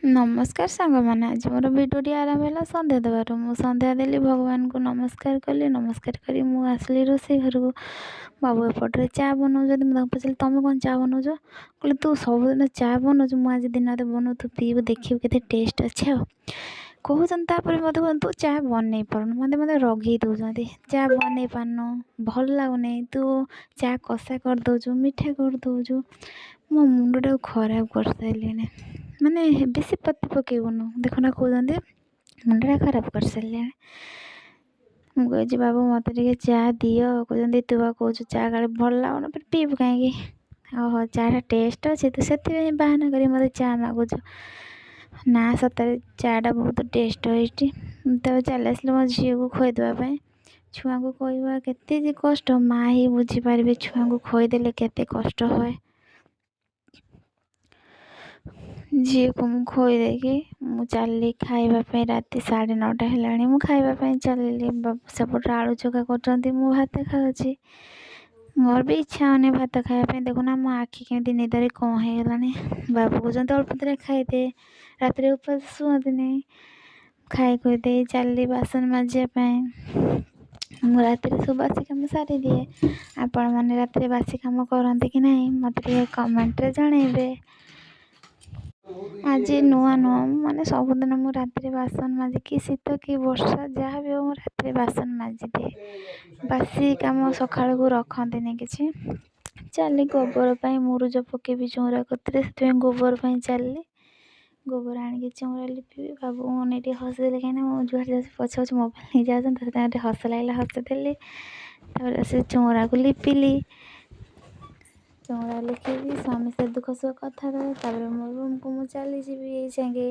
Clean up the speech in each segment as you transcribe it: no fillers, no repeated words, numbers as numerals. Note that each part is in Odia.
नमस्कार साଙ୍ଗମାନେ ଆଜି ମୋର ଭିଡ଼ିଓଟି ଆରମ୍ଭ ହେଲା ସନ୍ଧ୍ୟା ଦେବାରୁ। ମୁଁ ସନ୍ଧ୍ୟା ଦେଲି, ଭଗବାନଙ୍କୁ ନମସ୍କାର କଲି। ନମସ୍କାର କରି ମୁଁ ଆସିଲି ରୋଷେଇ ଘରକୁ। ବାବୁ ଏପଟରେ ଚା ବନାଉଛନ୍ତି। ମୁଁ ତାଙ୍କୁ ପଚାରିଲି, ତୁମେ କ'ଣ ଚା ବନାଉଛ? କହିଲେ, ତୁ ସବୁଦିନ ଚା ବନାଉଛୁ, ମୁଁ ଆଜି ଦିନରେ ବନାଉ, ତୁ ପିଇବୁ, ଦେଖିବୁ କେତେ ଟେଷ୍ଟ ଅଛି। ଆଉ କହୁଛନ୍ତି, ତାପରେ ମୋତେ କୁହନ୍ତୁ, ତୁ ଚା ବନେଇ ପାରୁନୁ, ମୋତେ ରଗେଇ ଦେଉଛନ୍ତି। ଚା ବନେଇ ପାରୁନୁ, ଭଲ ଲାଗୁନି, ତୁ ଚା କଷା କରିଦେଉଛୁ, ମିଠା କରିଦେଉଛୁ। ମୋ ମୁଣ୍ଡଟାକୁ ଖରାପ କରିସାରିଲେଣି। ମାନେ ବେଶୀ ପତି ପକାଇବୁନୁ, ଦେଖୁନା କହୁଛନ୍ତି ମୁଣ୍ଡଟା ଖରାପ କରିସାରିଲେଣି। ମୁଁ କହୁଛି, ବାବୁ ମୋତେ ଟିକେ ଚା ଦିଅ। କହୁଛନ୍ତି, ତୁ ବା କହୁଛୁ ଚା କାଳେ ଭଲ ଲାଗୁନି, ପିଇବୁ କାହିଁକି? ଓହୋ, ଚା'ଟା ଟେଷ୍ଟ ଅଛି, ତୁ ସେଥିପାଇଁ ବାହାନା କରି ମୋତେ ଚା ମାଗୁଛୁ। ନା, ସତରେ ଚା'ଟା ବହୁତ ଟେଷ୍ଟ ହେଇଛି। ତାପରେ ଚାଲି ଆସିଲେ ମୋ ଝିଅକୁ ଖୋଇଦେବା ପାଇଁ। ଛୁଆଙ୍କୁ ଖୋଇବା କେତେ ଯେ କଷ୍ଟ, ମାଆ ହିଁ ବୁଝିପାରିବେ ଛୁଆଙ୍କୁ ଖୋଇଦେଲେ କେତେ କଷ୍ଟ ହୁଏ। ଝିଅକୁ ମୁଁ ଖୋଇ ଦେଇକି ମୁଁ ଚାଲିଲି ଖାଇବା ପାଇଁ। ରାତି 9:30 ହେଲାଣି। ମୁଁ ଖାଇବା ପାଇଁ ଚାଲିଲି। ସେପଟରେ ଆଳୁ ଚୋଖା କରୁଛନ୍ତି, ମୁଁ ଭାତ ଖାଉଛି। ମୋର ବି ଇଚ୍ଛା ହେଉନି ଭାତ ଖାଇବା ପାଇଁ। ଦେଖୁନା ମୋ ଆଖି କେମିତି ନିଦରେ କ'ଣ ହେଇଗଲାଣି। ବାବୁ କହୁଛନ୍ତି, ଅଳ୍ପତରେ ଖାଇଦେ, ରାତିରେ ଉପାସ ଶୁଅନ୍ତିନି। ଖାଇ ଖୋଇ ଦେଇ ଚାଲିଲି ବାସନ ମାଜିବା ପାଇଁ। ମୁଁ ରାତିରେ ସବୁ ବାସି କାମ ସାରିଦିଏ। ଆପଣମାନେ ରାତିରେ ବାସି କାମ କରନ୍ତି କି ନାହିଁ ମୋତେ ଟିକେ କମେଣ୍ଟରେ ଜଣାଇବେ। ଆଜି ନୂଆ ମାନେ ସବୁଦିନ ମୁଁ ରାତିରେ ବାସନ ମାଜିକି, ଶୀତ କି ବର୍ଷା ଯାହା ବି ହଉ, ମୁଁ ରାତିରେ ବାସନ ମାଜିଦିଏ। ବାସି କାମ ସକାଳକୁ ରଖନ୍ତିନି କିଛି। ଚାଲି ଗୋବର ପାଇଁ ମୁରୁଜ ପକେଇବି ଚଉଁରା କତିରେ, ସେଥିପାଇଁ ଗୋବର ପାଇଁ ଚାଲିଲି। ଗୋବର ଆଣିକି ଚଉଁରା ଲିପିବି। ବାବୁ ମୁଁ ଟିକେ ହସିଦେଲେ, କାହିଁକିନା ମୁଁ ଯୁଆଡ଼େ ଯାଉଛି ପଛେ ପଛେ ମୋବାଇଲ୍ ନେଇ ଯାଉଛନ୍ତି, ସେଥିପାଇଁ ଟିକେ ହସ ଲାଗିଲା, ହସିଦେଲି। ତାପରେ ସେ ଚଉଁରାକୁ ଲିପିଲି। ଚଉଁରା ଲିପିକି ସ୍ୱାମୀ ସେ ଦୁଃଖ ସୁଖ କଥା କରେ। ତାପରେ ମୋ ରୁମ୍କୁ ମୁଁ ଚାଲିଯିବି ଏଇ ସାଙ୍ଗେ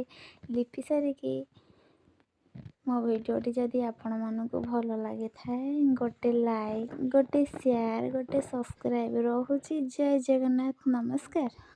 ଲିପି ସାରିକି। ମୋ ଭିଡ଼ିଓଟି ଯଦି ଆପଣମାନଙ୍କୁ ଭଲ ଲାଗିଥାଏ, ଗୋଟେ ଲାଇକ୍, ଗୋଟେ ସେୟାର, ଗୋଟେ ସବସ୍କ୍ରାଇବ୍। ରହୁଛି। ଜୟ ଜଗନ୍ନାଥ, ନମସ୍କାର।